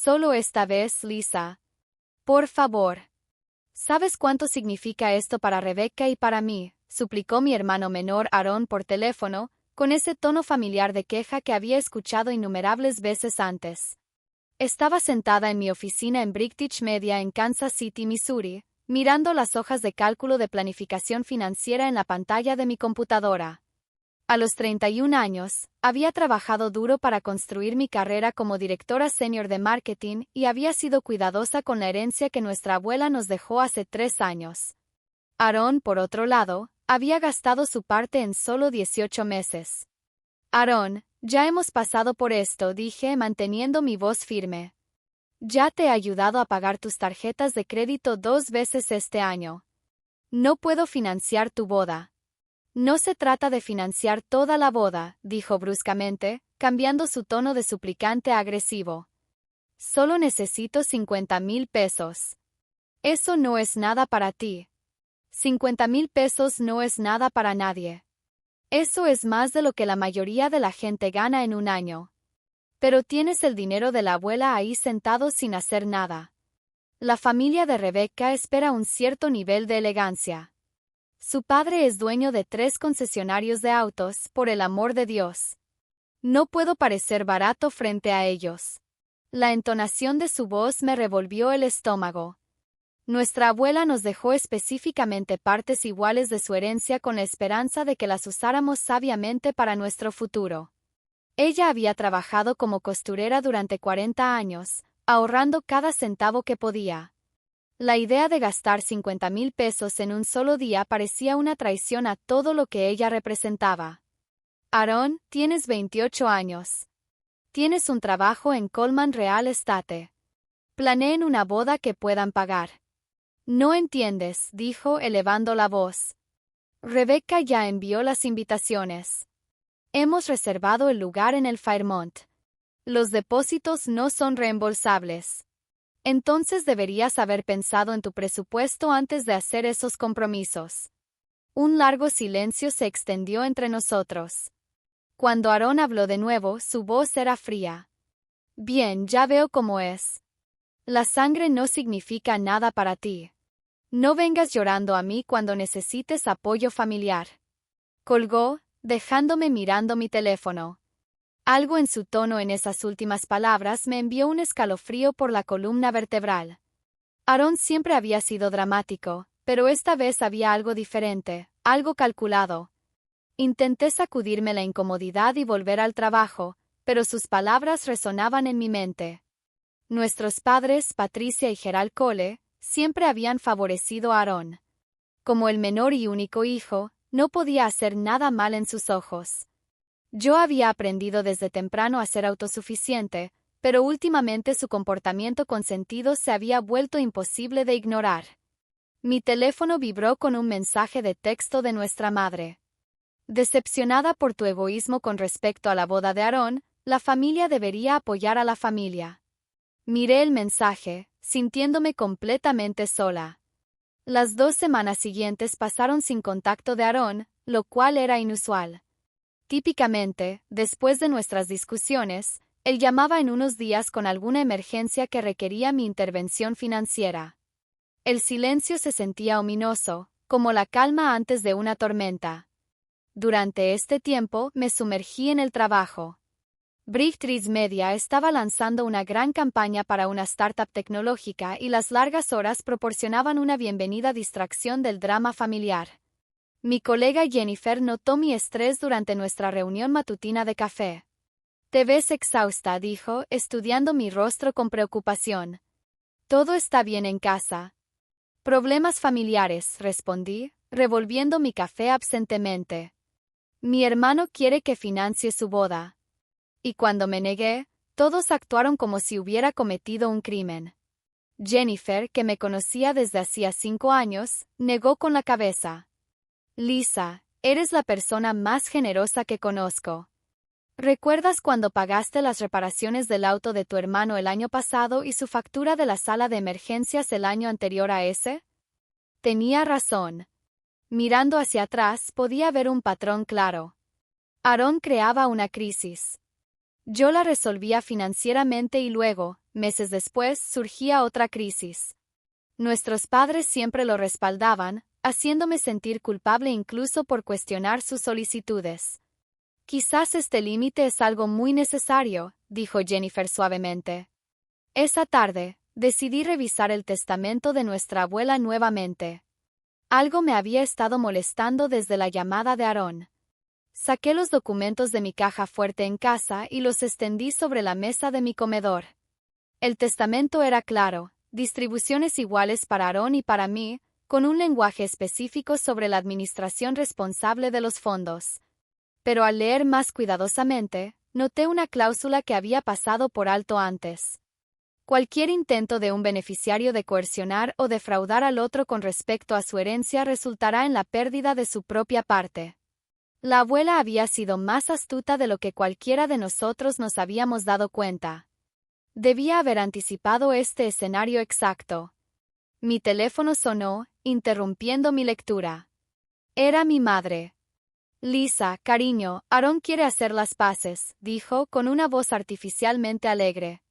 Solo esta vez, Lisa. Por favor. ¿Sabes cuánto significa esto para Rebecca y para mí?, suplicó mi hermano menor Aaron por teléfono, con ese tono familiar de queja que había escuchado innumerables veces antes. Estaba sentada en mi oficina en Brightech Media en Kansas City, Missouri, mirando las hojas de cálculo de planificación financiera en la pantalla de mi computadora. A los 31 años, había trabajado duro para construir mi carrera como directora senior de marketing y había sido cuidadosa con la herencia que nuestra abuela nos dejó hace 3 años. Aaron, por otro lado, había gastado su parte en solo 18 meses. Aaron, ya hemos pasado por esto, dije manteniendo mi voz firme. Ya te he ayudado a pagar tus tarjetas de crédito 2 veces este año. No puedo financiar tu boda. No se trata de financiar toda la boda, dijo bruscamente, cambiando su tono de suplicante a agresivo. Solo necesito 50,000 pesos. Eso no es nada para ti. 50,000 pesos no es nada para nadie. Eso es más de lo que la mayoría de la gente gana en un año. Pero tienes el dinero de la abuela ahí sentado sin hacer nada. La familia de Rebecca espera un cierto nivel de elegancia. Su padre es dueño de 3 concesionarios de autos, por el amor de Dios. No puedo parecer barato frente a ellos. La entonación de su voz me revolvió el estómago. Nuestra abuela nos dejó específicamente partes iguales de su herencia con la esperanza de que las usáramos sabiamente para nuestro futuro. Ella había trabajado como costurera durante 40 años, ahorrando cada centavo que podía. La idea de gastar 50,000 pesos en un solo día parecía una traición a todo lo que ella representaba. Aaron, tienes 28 años. Tienes un trabajo en Coleman Real Estate. Planeen una boda que puedan pagar. No entiendes, dijo elevando la voz. Rebecca ya envió las invitaciones. Hemos reservado el lugar en el Fairmont. Los depósitos no son reembolsables. Entonces deberías haber pensado en tu presupuesto antes de hacer esos compromisos. Un largo silencio se extendió entre nosotros. Cuando Aaron habló de nuevo, su voz era fría. Bien, ya veo cómo es. La sangre no significa nada para ti. No vengas llorando a mí cuando necesites apoyo familiar. Colgó, dejándome mirando mi teléfono. Algo en su tono en esas últimas palabras me envió un escalofrío por la columna vertebral. Aaron siempre había sido dramático, pero esta vez había algo diferente, algo calculado. Intenté sacudirme la incomodidad y volver al trabajo, pero sus palabras resonaban en mi mente. Nuestros padres, Patricia y Gerald Cole, siempre habían favorecido a Aaron. Como el menor y único hijo, no podía hacer nada mal en sus ojos. Yo había aprendido desde temprano a ser autosuficiente, pero últimamente su comportamiento consentido se había vuelto imposible de ignorar. Mi teléfono vibró con un mensaje de texto de nuestra madre. Decepcionada por tu egoísmo con respecto a la boda de Aaron, la familia debería apoyar a la familia. Miré el mensaje, sintiéndome completamente sola. Las 2 semanas siguientes pasaron sin contacto de Aaron, lo cual era inusual. Típicamente, después de nuestras discusiones, él llamaba en unos días con alguna emergencia que requería mi intervención financiera. El silencio se sentía ominoso, como la calma antes de una tormenta. Durante este tiempo me sumergí en el trabajo. Brightech Media estaba lanzando una gran campaña para una startup tecnológica y las largas horas proporcionaban una bienvenida distracción del drama familiar. Mi colega Jennifer notó mi estrés durante nuestra reunión matutina de café. Te ves exhausta, dijo, estudiando mi rostro con preocupación. Todo está bien en casa. Problemas familiares, respondí, revolviendo mi café absentemente. Mi hermano quiere que financie su boda. Y cuando me negué, todos actuaron como si hubiera cometido un crimen. Jennifer, que me conocía desde hacía 5 años, negó con la cabeza. Lisa, eres la persona más generosa que conozco. ¿Recuerdas cuando pagaste las reparaciones del auto de tu hermano el año pasado y su factura de la sala de emergencias el año anterior a ese? Tenía razón. Mirando hacia atrás podía ver un patrón claro. Aaron creaba una crisis. Yo la resolvía financieramente y luego, meses después, surgía otra crisis. Nuestros padres siempre lo respaldaban, haciéndome sentir culpable incluso por cuestionar sus solicitudes. Quizás este límite es algo muy necesario, dijo Jennifer suavemente. Esa tarde, decidí revisar el testamento de nuestra abuela nuevamente. Algo me había estado molestando desde la llamada de Aarón. Saqué los documentos de mi caja fuerte en casa y los extendí sobre la mesa de mi comedor. El testamento era claro, distribuciones iguales para Aarón y para mí, con un lenguaje específico sobre la administración responsable de los fondos. Pero al leer más cuidadosamente, noté una cláusula que había pasado por alto antes. Cualquier intento de un beneficiario de coercionar o defraudar al otro con respecto a su herencia resultará en la pérdida de su propia parte. La abuela había sido más astuta de lo que cualquiera de nosotros nos habíamos dado cuenta. Debía haber anticipado este escenario exacto. Mi teléfono sonó, interrumpiendo mi lectura. Era mi madre. Lisa, cariño, Aarón quiere hacer las paces, dijo con una voz artificialmente alegre.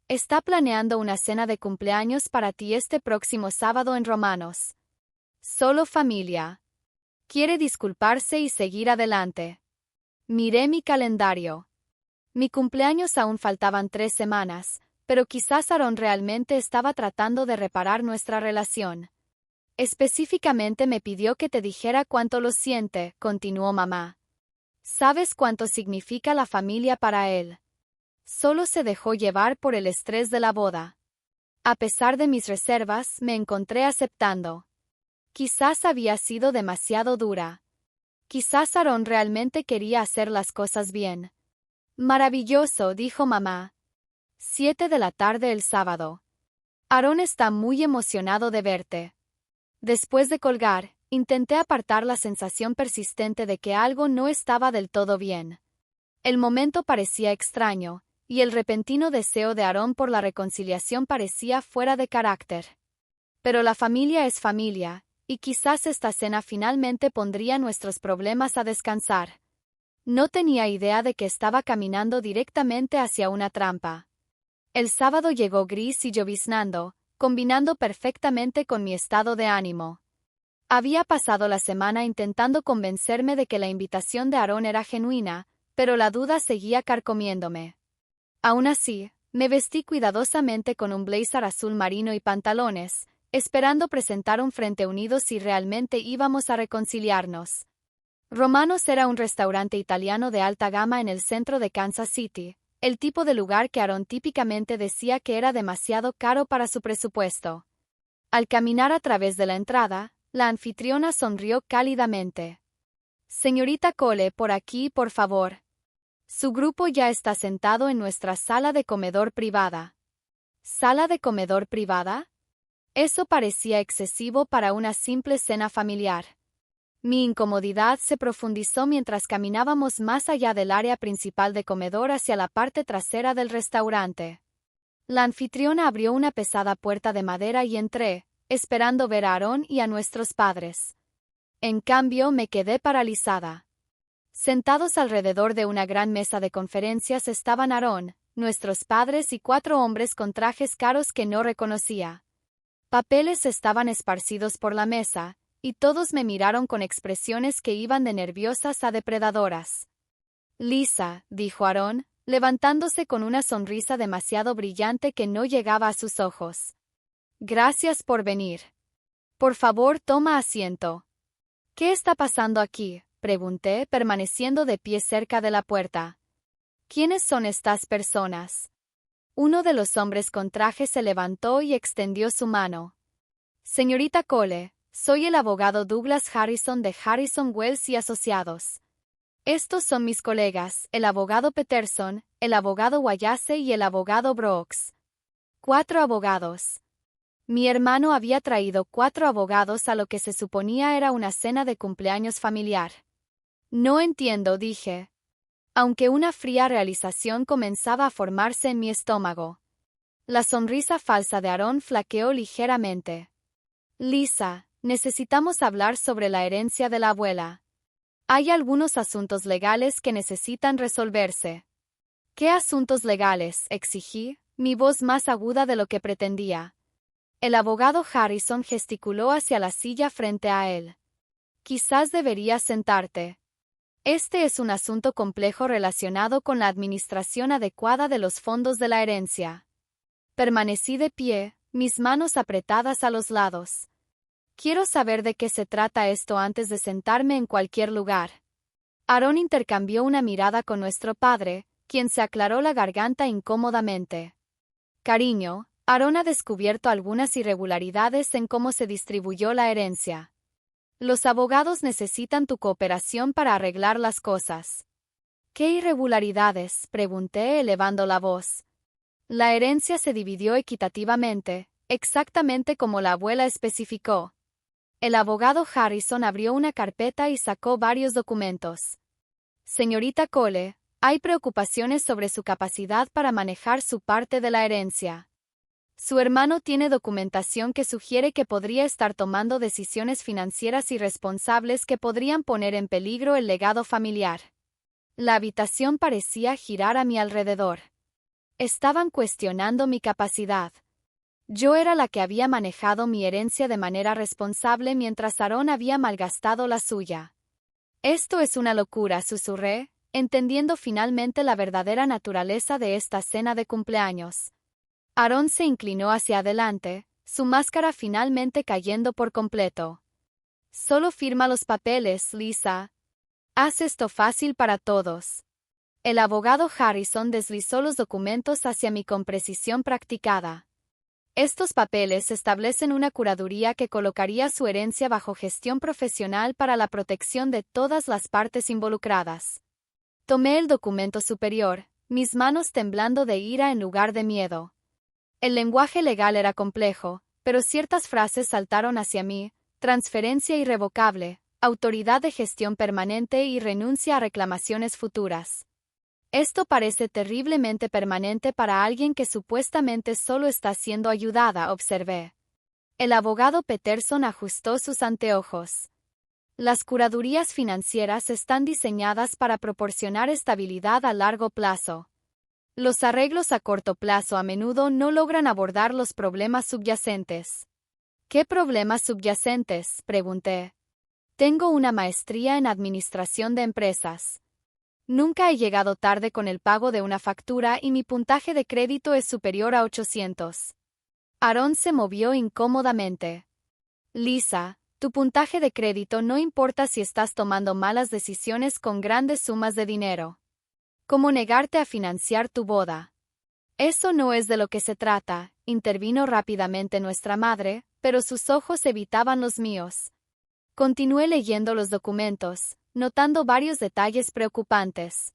Está planeando una cena de cumpleaños para ti este próximo sábado en Romanos. Solo familia. Quiere disculparse y seguir adelante. Miré mi calendario. Mi cumpleaños aún faltaban 3 semanas, pero quizás Aarón realmente estaba tratando de reparar nuestra relación. Específicamente me pidió que te dijera cuánto lo siente, continuó mamá. ¿Sabes cuánto significa la familia para él? Solo se dejó llevar por el estrés de la boda. A pesar de mis reservas, me encontré aceptando. Quizás había sido demasiado dura. Quizás Aarón realmente quería hacer las cosas bien. Maravilloso, dijo mamá. 7 de la tarde el sábado. Aarón está muy emocionado de verte. Después de colgar, intenté apartar la sensación persistente de que algo no estaba del todo bien. El momento parecía extraño, y el repentino deseo de Aarón por la reconciliación parecía fuera de carácter. Pero la familia es familia, y quizás esta cena finalmente pondría nuestros problemas a descansar. No tenía idea de que estaba caminando directamente hacia una trampa. El sábado llegó gris y lloviznando, combinando perfectamente con mi estado de ánimo. Había pasado la semana intentando convencerme de que la invitación de Aarón era genuina, pero la duda seguía carcomiéndome. Aún así, me vestí cuidadosamente con un blazer azul marino y pantalones, esperando presentar un frente unido si realmente íbamos a reconciliarnos. Romanos era un restaurante italiano de alta gama en el centro de Kansas City, el tipo de lugar que Aarón típicamente decía que era demasiado caro para su presupuesto. Al caminar a través de la entrada, la anfitriona sonrió cálidamente. Señorita Cole, por aquí, por favor. Su grupo ya está sentado en nuestra sala de comedor privada. ¿Sala de comedor privada? Eso parecía excesivo para una simple cena familiar. Mi incomodidad se profundizó mientras caminábamos más allá del área principal de comedor hacia la parte trasera del restaurante. La anfitriona abrió una pesada puerta de madera y entré, esperando ver a Aarón y a nuestros padres. En cambio, me quedé paralizada. Sentados alrededor de una gran mesa de conferencias estaban Aarón, nuestros padres y 4 hombres con trajes caros que no reconocía. Papeles estaban esparcidos por la mesa, y todos me miraron con expresiones que iban de nerviosas a depredadoras. Lisa, dijo Aarón, levantándose con una sonrisa demasiado brillante que no llegaba a sus ojos. Gracias por venir. Por favor, toma asiento. ¿Qué está pasando aquí?, pregunté, permaneciendo de pie cerca de la puerta. ¿Quiénes son estas personas? Uno de los hombres con traje se levantó y extendió su mano. Señorita Cole, soy el abogado Douglas Harrison de Harrison Wells y Asociados. Estos son mis colegas, el abogado Peterson, el abogado Wayase y el abogado Brooks. 4 abogados. Mi hermano había traído 4 abogados a lo que se suponía era una cena de cumpleaños familiar. No entiendo, dije. Aunque una fría realización comenzaba a formarse en mi estómago. La sonrisa falsa de Aarón flaqueó ligeramente. Lisa, necesitamos hablar sobre la herencia de la abuela. Hay algunos asuntos legales que necesitan resolverse. ¿Qué asuntos legales?, exigí, mi voz más aguda de lo que pretendía. El abogado Harrison gesticuló hacia la silla frente a él. Quizás deberías sentarte. Este es un asunto complejo relacionado con la administración adecuada de los fondos de la herencia. Permanecí de pie, mis manos apretadas a los lados. Quiero saber de qué se trata esto antes de sentarme en cualquier lugar. Aarón intercambió una mirada con nuestro padre, quien se aclaró la garganta incómodamente. Cariño, Aarón ha descubierto algunas irregularidades en cómo se distribuyó la herencia. Los abogados necesitan tu cooperación para arreglar las cosas. ¿Qué irregularidades?, pregunté elevando la voz. La herencia se dividió equitativamente, exactamente como la abuela especificó. El abogado Harrison abrió una carpeta y sacó varios documentos. Señorita Cole, hay preocupaciones sobre su capacidad para manejar su parte de la herencia. Su hermano tiene documentación que sugiere que podría estar tomando decisiones financieras irresponsables que podrían poner en peligro el legado familiar. La habitación parecía girar a mi alrededor. Estaban cuestionando mi capacidad. Yo era la que había manejado mi herencia de manera responsable mientras Aarón había malgastado la suya. Esto es una locura, susurré, entendiendo finalmente la verdadera naturaleza de esta cena de cumpleaños. Aarón se inclinó hacia adelante, su máscara finalmente cayendo por completo. Solo firma los papeles, Lisa. Haz esto fácil para todos. El abogado Harrison deslizó los documentos hacia mí con precisión practicada. Estos papeles establecen una curaduría que colocaría su herencia bajo gestión profesional para la protección de todas las partes involucradas. Tomé el documento superior, mis manos temblando de ira en lugar de miedo. El lenguaje legal era complejo, pero ciertas frases saltaron hacia mí: transferencia irrevocable, autoridad de gestión permanente y renuncia a reclamaciones futuras. Esto parece terriblemente permanente para alguien que supuestamente solo está siendo ayudada, observé. El abogado Peterson ajustó sus anteojos. Las curadurías financieras están diseñadas para proporcionar estabilidad a largo plazo. Los arreglos a corto plazo a menudo no logran abordar los problemas subyacentes. ¿Qué problemas subyacentes?, pregunté. Tengo una maestría en administración de empresas. Nunca he llegado tarde con el pago de una factura y mi puntaje de crédito es superior a 800. Aarón se movió incómodamente. Lisa, tu puntaje de crédito no importa si estás tomando malas decisiones con grandes sumas de dinero. ¿Cómo negarte a financiar tu boda? Eso no es de lo que se trata, intervino rápidamente nuestra madre, pero sus ojos evitaban los míos. Continué leyendo los documentos, notando varios detalles preocupantes.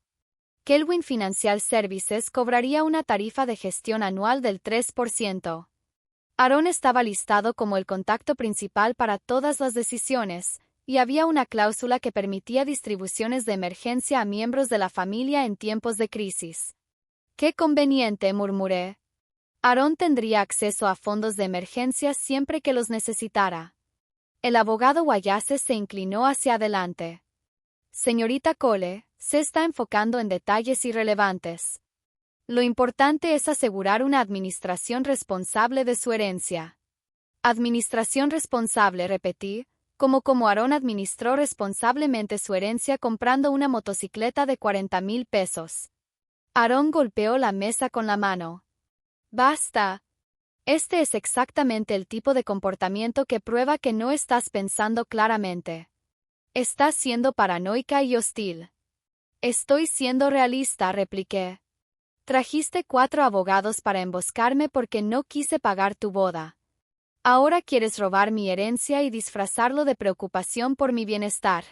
Kelwin Financial Services cobraría una tarifa de gestión anual del 3%. Aarón estaba listado como el contacto principal para todas las decisiones, y había una cláusula que permitía distribuciones de emergencia a miembros de la familia en tiempos de crisis. ¡Qué conveniente!, murmuré. Aarón tendría acceso a fondos de emergencia siempre que los necesitara. El abogado Wallace se inclinó hacia adelante. Señorita Cole, se está enfocando en detalles irrelevantes. Lo importante es asegurar una administración responsable de su herencia. Administración responsable, repetí, como Aarón administró responsablemente su herencia comprando una motocicleta de 40,000 pesos. Aarón golpeó la mesa con la mano. Basta. Este es exactamente el tipo de comportamiento que prueba que no estás pensando claramente. Estás siendo paranoica y hostil. Estoy siendo realista, repliqué. Trajiste 4 abogados para emboscarme porque no quise pagar tu boda. Ahora quieres robar mi herencia y disfrazarlo de preocupación por mi bienestar.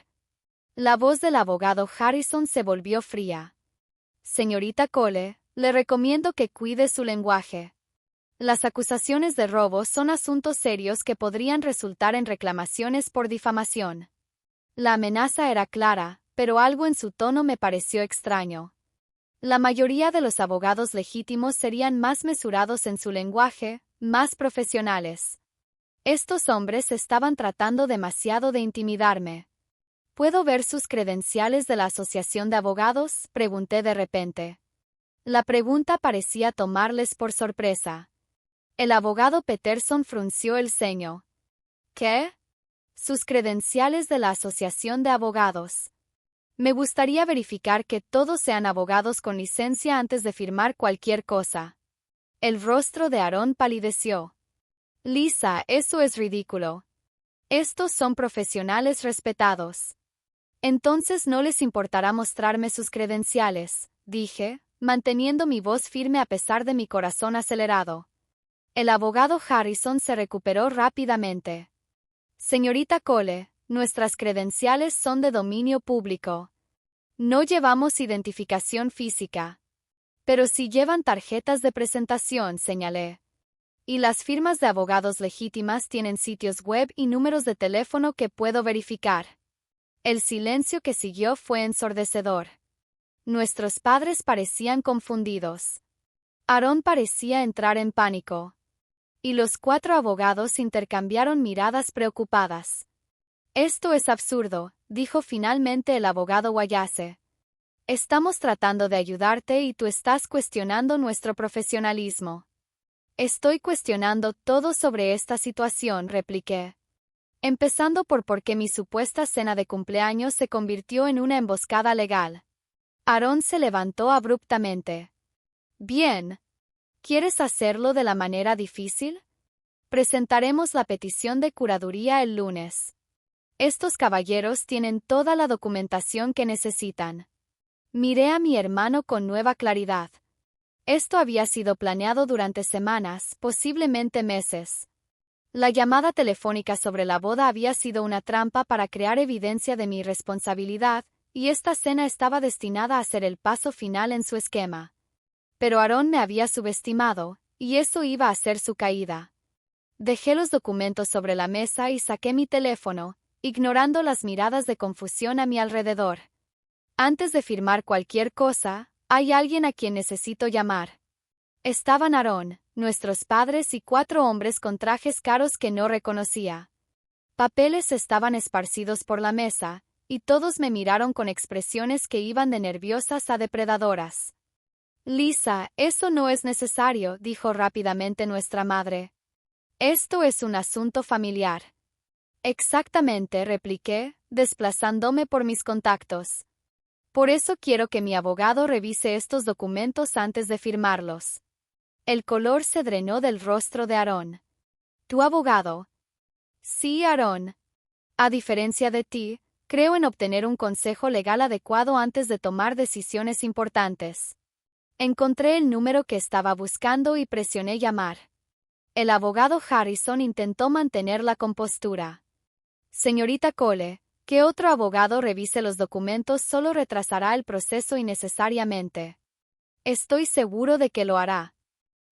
La voz del abogado Harrison se volvió fría. Señorita Cole, le recomiendo que cuide su lenguaje. Las acusaciones de robo son asuntos serios que podrían resultar en reclamaciones por difamación. La amenaza era clara, pero algo en su tono me pareció extraño. La mayoría de los abogados legítimos serían más mesurados en su lenguaje, más profesionales. Estos hombres estaban tratando demasiado de intimidarme. ¿Puedo ver sus credenciales de la asociación de abogados?, pregunté de repente. La pregunta parecía tomarles por sorpresa. El abogado Peterson frunció el ceño. ¿Qué? Sus credenciales de la Asociación de Abogados. Me gustaría verificar que todos sean abogados con licencia antes de firmar cualquier cosa. El rostro de Aarón palideció. Lisa, eso es ridículo. Estos son profesionales respetados. Entonces no les importará mostrarme sus credenciales, dije, manteniendo mi voz firme a pesar de mi corazón acelerado. El abogado Harrison se recuperó rápidamente. Señorita Cole, nuestras credenciales son de dominio público. No llevamos identificación física. Pero si llevan tarjetas de presentación, señalé. Y las firmas de abogados legítimas tienen sitios web y números de teléfono que puedo verificar. El silencio que siguió fue ensordecedor. Nuestros padres parecían confundidos. Aarón parecía entrar en pánico. Y los 4 abogados intercambiaron miradas preocupadas. Esto es absurdo, dijo finalmente el abogado Wayase. Estamos tratando de ayudarte y tú estás cuestionando nuestro profesionalismo. Estoy cuestionando todo sobre esta situación, repliqué. Empezando por qué mi supuesta cena de cumpleaños se convirtió en una emboscada legal. Aarón se levantó abruptamente. Bien. ¿Quieres hacerlo de la manera difícil? Presentaremos la petición de curaduría el lunes. Estos caballeros tienen toda la documentación que necesitan. Miré a mi hermano con nueva claridad. Esto había sido planeado durante semanas, posiblemente meses. La llamada telefónica sobre la boda había sido una trampa para crear evidencia de mi irresponsabilidad, y esta cena estaba destinada a ser el paso final en su esquema. Pero Aarón me había subestimado, y eso iba a ser su caída. Dejé los documentos sobre la mesa y saqué mi teléfono, ignorando las miradas de confusión a mi alrededor. Antes de firmar cualquier cosa, hay alguien a quien necesito llamar. Estaban Aarón, nuestros padres y 4 hombres con trajes caros que no reconocía. Papeles estaban esparcidos por la mesa, y todos me miraron con expresiones que iban de nerviosas a depredadoras. Lisa, eso no es necesario, dijo rápidamente nuestra madre. Esto es un asunto familiar. Exactamente, repliqué, desplazándome por mis contactos. Por eso quiero que mi abogado revise estos documentos antes de firmarlos. El color se drenó del rostro de Aarón. ¿Tu abogado? Sí, Aarón. A diferencia de ti, creo en obtener un consejo legal adecuado antes de tomar decisiones importantes. Encontré el número que estaba buscando y presioné llamar. El abogado Harrison intentó mantener la compostura. Señorita Cole, que otro abogado revise los documentos solo retrasará el proceso innecesariamente. Estoy seguro de que lo hará.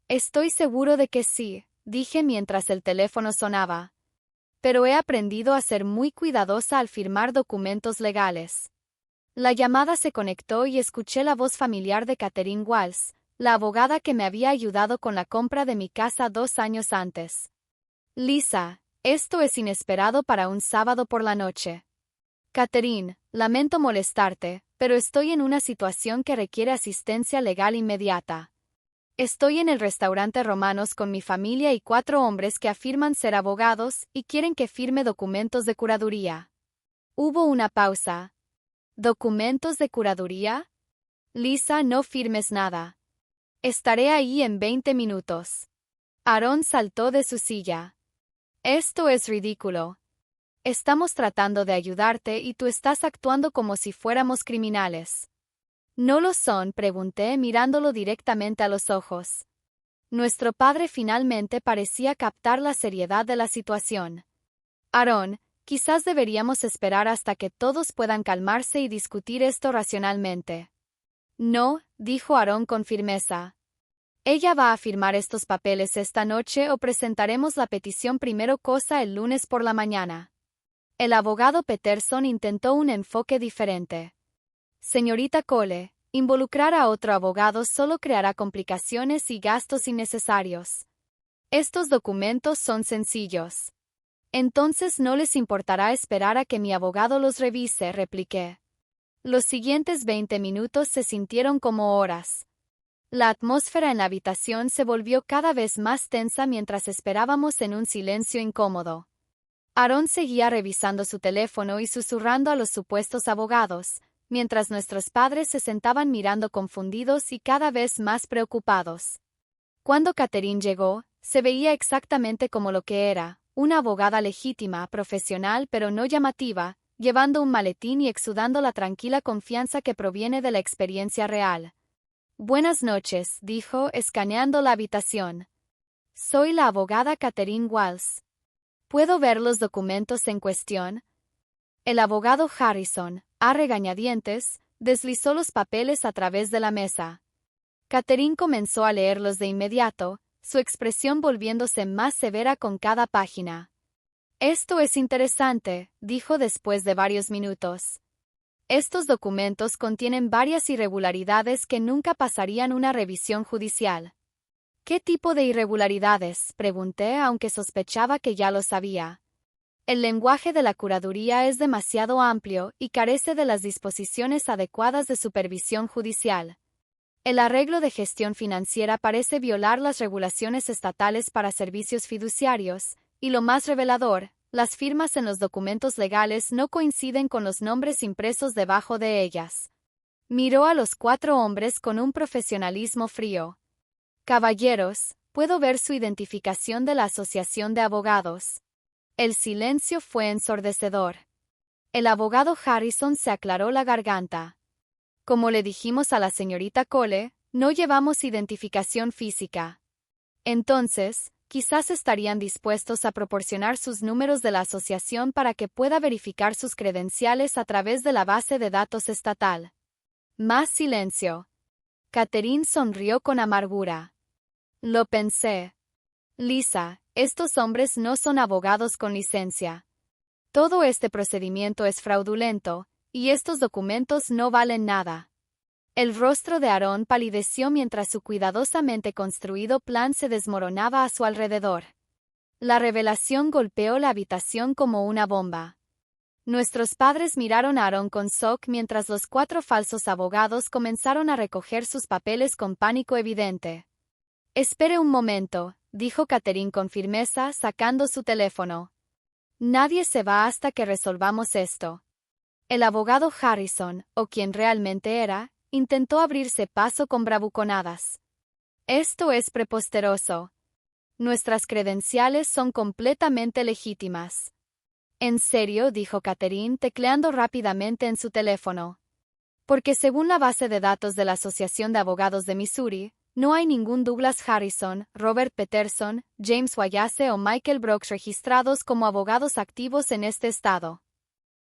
Estoy seguro de que sí, dije mientras el teléfono sonaba. Pero he aprendido a ser muy cuidadosa al firmar documentos legales. La llamada se conectó y escuché la voz familiar de Catherine Walsh, la abogada que me había ayudado con la compra de mi casa 2 años antes. Lisa, esto es inesperado para un sábado por la noche. Catherine, lamento molestarte, pero estoy en una situación que requiere asistencia legal inmediata. Estoy en el restaurante Romanos con mi familia y 4 hombres que afirman ser abogados y quieren que firme documentos de curaduría. Hubo una pausa. ¿Documentos de curaduría? Lisa, no firmes nada. Estaré ahí en 20 minutos. Aarón saltó de su silla. Esto es ridículo. Estamos tratando de ayudarte y tú estás actuando como si fuéramos criminales. ¿No lo son?, pregunté mirándolo directamente a los ojos. Nuestro padre finalmente parecía captar la seriedad de la situación. Aarón, quizás deberíamos esperar hasta que todos puedan calmarse y discutir esto racionalmente. No, dijo Aarón con firmeza. Ella va a firmar estos papeles esta noche o presentaremos la petición primero cosa el lunes por la mañana. El abogado Peterson intentó un enfoque diferente. Señorita Cole, involucrar a otro abogado solo creará complicaciones y gastos innecesarios. Estos documentos son sencillos. Entonces no les importará esperar a que mi abogado los revise, repliqué. Los siguientes 20 minutos se sintieron como horas. La atmósfera en la habitación se volvió cada vez más tensa mientras esperábamos en un silencio incómodo. Aaron seguía revisando su teléfono y susurrando a los supuestos abogados, mientras nuestros padres se sentaban mirando confundidos y cada vez más preocupados. Cuando Catherine llegó, se veía exactamente como lo que era, una abogada legítima, profesional pero no llamativa, llevando un maletín y exudando la tranquila confianza que proviene de la experiencia real. «Buenas noches», dijo, escaneando la habitación. «Soy la abogada Catherine Walls. ¿Puedo ver los documentos en cuestión?» El abogado Harrison, a regañadientes, deslizó los papeles a través de la mesa. Catherine comenzó a leerlos de inmediato, su expresión volviéndose más severa con cada página. «Esto es interesante», dijo después de varios minutos. «Estos documentos contienen varias irregularidades que nunca pasarían una revisión judicial». «¿Qué tipo de irregularidades?», pregunté, aunque sospechaba que ya lo sabía. El lenguaje de la curaduría es demasiado amplio y carece de las disposiciones adecuadas de supervisión judicial. El arreglo de gestión financiera parece violar las regulaciones estatales para servicios fiduciarios, y lo más revelador, las firmas en los documentos legales no coinciden con los nombres impresos debajo de ellas. Miró a los 4 hombres con un profesionalismo frío. «Caballeros, ¿puedo ver su identificación de la Asociación de Abogados?» El silencio fue ensordecedor. El abogado Harrison se aclaró la garganta. «Como le dijimos a la señorita Cole, no llevamos identificación física». «Entonces, quizás estarían dispuestos a proporcionar sus números de la asociación para que pueda verificar sus credenciales a través de la base de datos estatal». Más silencio. Catherine sonrió con amargura. «Lo pensé. Lisa, estos hombres no son abogados con licencia. Todo este procedimiento es fraudulento, y estos documentos no valen nada». El rostro de Aaron palideció mientras su cuidadosamente construido plan se desmoronaba a su alrededor. La revelación golpeó la habitación como una bomba. Nuestros padres miraron a Aaron con shock mientras los 4 falsos abogados comenzaron a recoger sus papeles con pánico evidente. «Espere un momento», dijo Catherine con firmeza, sacando su teléfono. «Nadie se va hasta que resolvamos esto». El abogado Harrison, o quien realmente era, intentó abrirse paso con bravuconadas. «Esto es preposteroso. Nuestras credenciales son completamente legítimas». «¿En serio?», dijo Catherine, tecleando rápidamente en su teléfono. «Porque según la base de datos de la Asociación de Abogados de Missouri, no hay ningún Douglas Harrison, Robert Peterson, James Wallace o Michael Brooks registrados como abogados activos en este estado».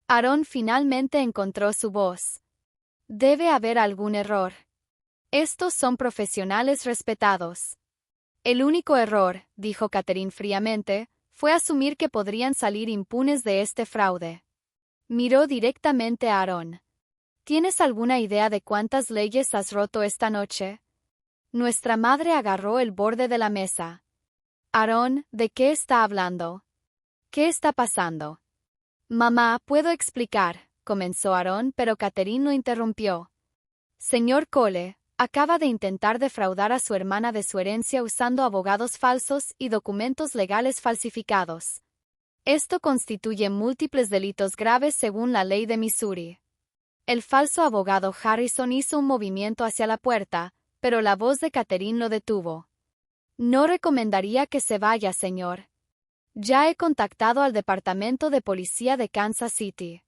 Aaron finalmente encontró su voz. «Debe haber algún error. Estos son profesionales respetados». «El único error», dijo Catherine fríamente, «fue asumir que podrían salir impunes de este fraude». Miró directamente a Aaron. «¿Tienes alguna idea de cuántas leyes has roto esta noche?» Nuestra madre agarró el borde de la mesa. «Aaron, ¿de qué está hablando? ¿Qué está pasando?» «Mamá, puedo explicar», comenzó Aaron, pero Catherine lo interrumpió. «Señor Cole, acaba de intentar defraudar a su hermana de su herencia usando abogados falsos y documentos legales falsificados. Esto constituye múltiples delitos graves según la ley de Missouri». El falso abogado Harrison hizo un movimiento hacia la puerta, pero la voz de Catherine lo detuvo. «No recomendaría que se vaya, señor. Ya he contactado al Departamento de Policía de Kansas City.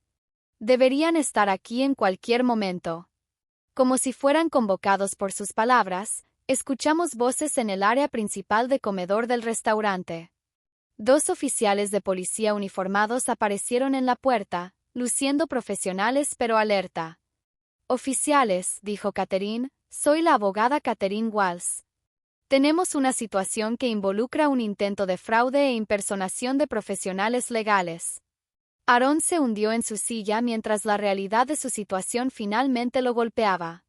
Deberían estar aquí en cualquier momento». Como si fueran convocados por sus palabras, escuchamos voces en el área principal de comedor del restaurante. 2 oficiales de policía uniformados aparecieron en la puerta, luciendo profesionales pero alerta. «Oficiales», dijo Catherine, «soy la abogada Catherine Walls. Tenemos una situación que involucra un intento de fraude e impersonación de profesionales legales». Aaron se hundió en su silla mientras la realidad de su situación finalmente lo golpeaba.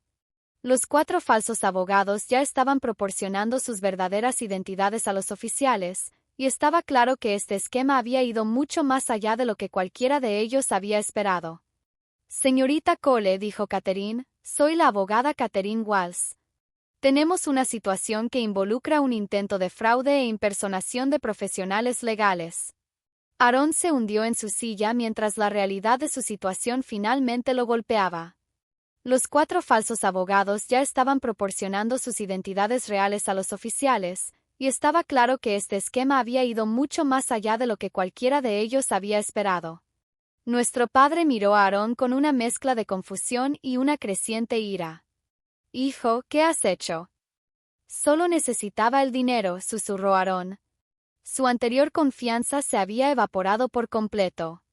Los 4 falsos abogados ya estaban proporcionando sus verdaderas identidades a los oficiales, y estaba claro que este esquema había ido mucho más allá de lo que cualquiera de ellos había esperado. «Señorita Cole», dijo Catherine, «soy la abogada Catherine Walls». Tenemos una situación que involucra un intento de fraude e impersonación de profesionales legales. Aarón se hundió en su silla mientras la realidad de su situación finalmente lo golpeaba. Los 4 falsos abogados ya estaban proporcionando sus identidades reales a los oficiales, y estaba claro que este esquema había ido mucho más allá de lo que cualquiera de ellos había esperado. Nuestro padre miró a Aarón con una mezcla de confusión y una creciente ira. «Hijo, ¿qué has hecho?» «Solo necesitaba el dinero», susurró Aarón. Su anterior confianza se había evaporado por completo.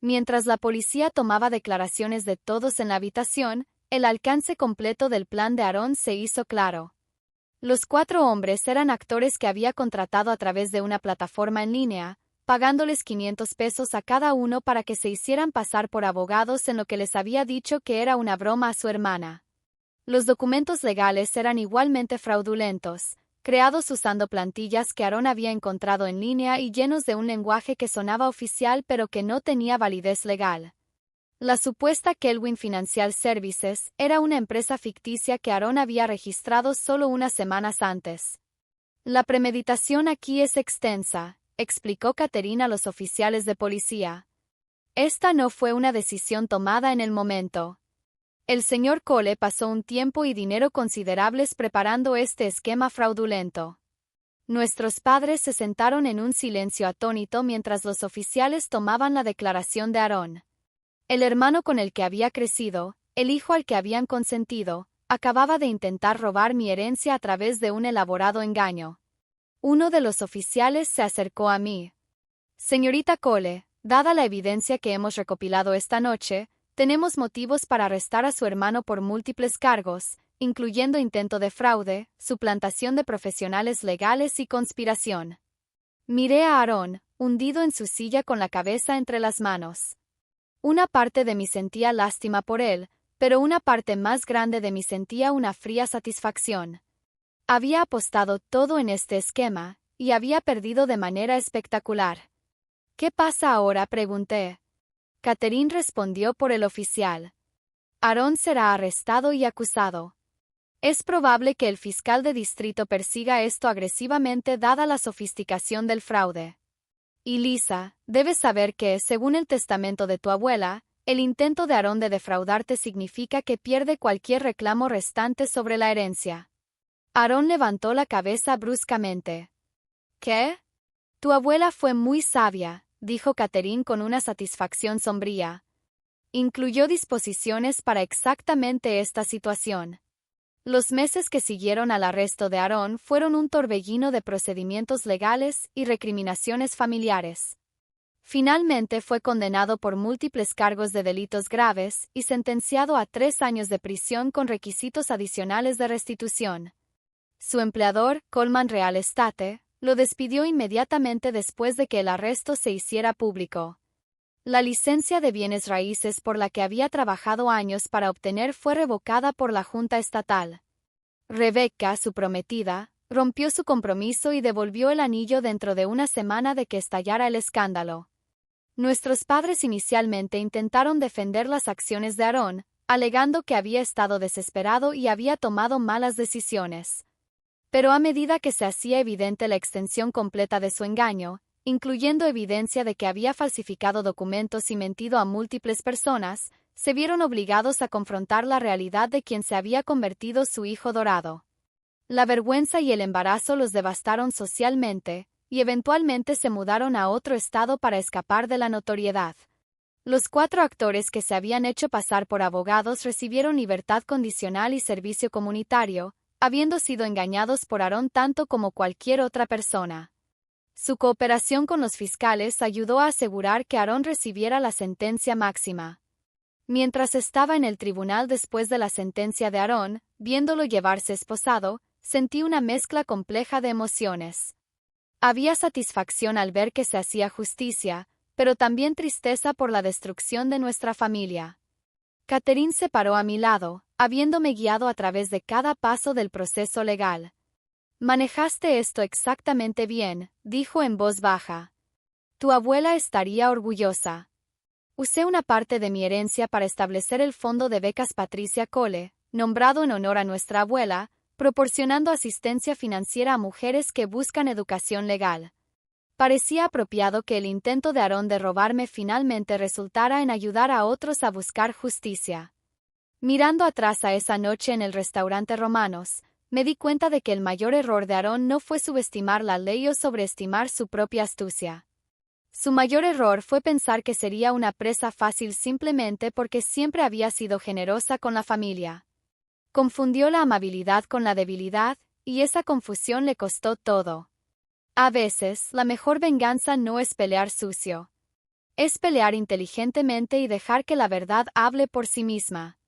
Mientras la policía tomaba declaraciones de todos en la habitación, el alcance completo del plan de Aarón se hizo claro. Los 4 hombres eran actores que había contratado a través de una plataforma en línea, pagándoles $500 a cada uno para que se hicieran pasar por abogados en lo que les había dicho que era una broma a su hermana. Los documentos legales eran igualmente fraudulentos, creados usando plantillas que Aarón había encontrado en línea y llenos de un lenguaje que sonaba oficial pero que no tenía validez legal. La supuesta Kelwin Financial Services era una empresa ficticia que Aarón había registrado solo unas semanas antes. «La premeditación aquí es extensa», explicó Catherine a los oficiales de policía. «Esta no fue una decisión tomada en el momento. El señor Cole pasó un tiempo y dinero considerables preparando este esquema fraudulento». Nuestros padres se sentaron en un silencio atónito mientras los oficiales tomaban la declaración de Aarón. El hermano con el que había crecido, el hijo al que habían consentido, acababa de intentar robar mi herencia a través de un elaborado engaño. Uno de los oficiales se acercó a mí. «Señorita Cole, dada la evidencia que hemos recopilado esta noche, tenemos motivos para arrestar a su hermano por múltiples cargos, incluyendo intento de fraude, suplantación de profesionales legales y conspiración». Miré a Aarón, hundido en su silla con la cabeza entre las manos. Una parte de mí sentía lástima por él, pero una parte más grande de mí sentía una fría satisfacción. Había apostado todo en este esquema, y había perdido de manera espectacular. «¿Qué pasa ahora?», pregunté. Catherine respondió por el oficial. «Aarón será arrestado y acusado. Es probable que el fiscal de distrito persiga esto agresivamente dada la sofisticación del fraude. Y Lisa, debes saber que, según el testamento de tu abuela, el intento de Aarón de defraudarte significa que pierde cualquier reclamo restante sobre la herencia». Aarón levantó la cabeza bruscamente. «¿Qué?» «Tu abuela fue muy sabia», dijo Catherine con una satisfacción sombría. «Incluyó disposiciones para exactamente esta situación». Los meses que siguieron al arresto de Aarón fueron un torbellino de procedimientos legales y recriminaciones familiares. Finalmente fue condenado por múltiples cargos de delitos graves y sentenciado a 3 años de prisión con requisitos adicionales de restitución. Su empleador, Coleman Real Estate, lo despidió inmediatamente después de que el arresto se hiciera público. La licencia de bienes raíces por la que había trabajado años para obtener fue revocada por la Junta Estatal. Rebecca, su prometida, rompió su compromiso y devolvió el anillo dentro de una semana de que estallara el escándalo. Nuestros padres inicialmente intentaron defender las acciones de Aarón, alegando que había estado desesperado y había tomado malas decisiones. Pero a medida que se hacía evidente la extensión completa de su engaño, incluyendo evidencia de que había falsificado documentos y mentido a múltiples personas, se vieron obligados a confrontar la realidad de quien se había convertido su hijo dorado. La vergüenza y el embarazo los devastaron socialmente, y eventualmente se mudaron a otro estado para escapar de la notoriedad. Los 4 actores que se habían hecho pasar por abogados recibieron libertad condicional y servicio comunitario, habiendo sido engañados por Aarón tanto como cualquier otra persona. Su cooperación con los fiscales ayudó a asegurar que Aarón recibiera la sentencia máxima. Mientras estaba en el tribunal después de la sentencia de Aarón, viéndolo llevarse esposado, sentí una mezcla compleja de emociones. Había satisfacción al ver que se hacía justicia, pero también tristeza por la destrucción de nuestra familia. Catherine se paró a mi lado, habiéndome guiado a través de cada paso del proceso legal. «Manejaste esto exactamente bien», dijo en voz baja. «Tu abuela estaría orgullosa». Usé una parte de mi herencia para establecer el fondo de becas Patricia Cole, nombrado en honor a nuestra abuela, proporcionando asistencia financiera a mujeres que buscan educación legal. Parecía apropiado que el intento de Aarón de robarme finalmente resultara en ayudar a otros a buscar justicia. Mirando atrás a esa noche en el restaurante Romanos, me di cuenta de que el mayor error de Aarón no fue subestimar la ley o sobreestimar su propia astucia. Su mayor error fue pensar que sería una presa fácil simplemente porque siempre había sido generosa con la familia. Confundió la amabilidad con la debilidad, y esa confusión le costó todo. A veces, la mejor venganza no es pelear sucio. Es pelear inteligentemente y dejar que la verdad hable por sí misma.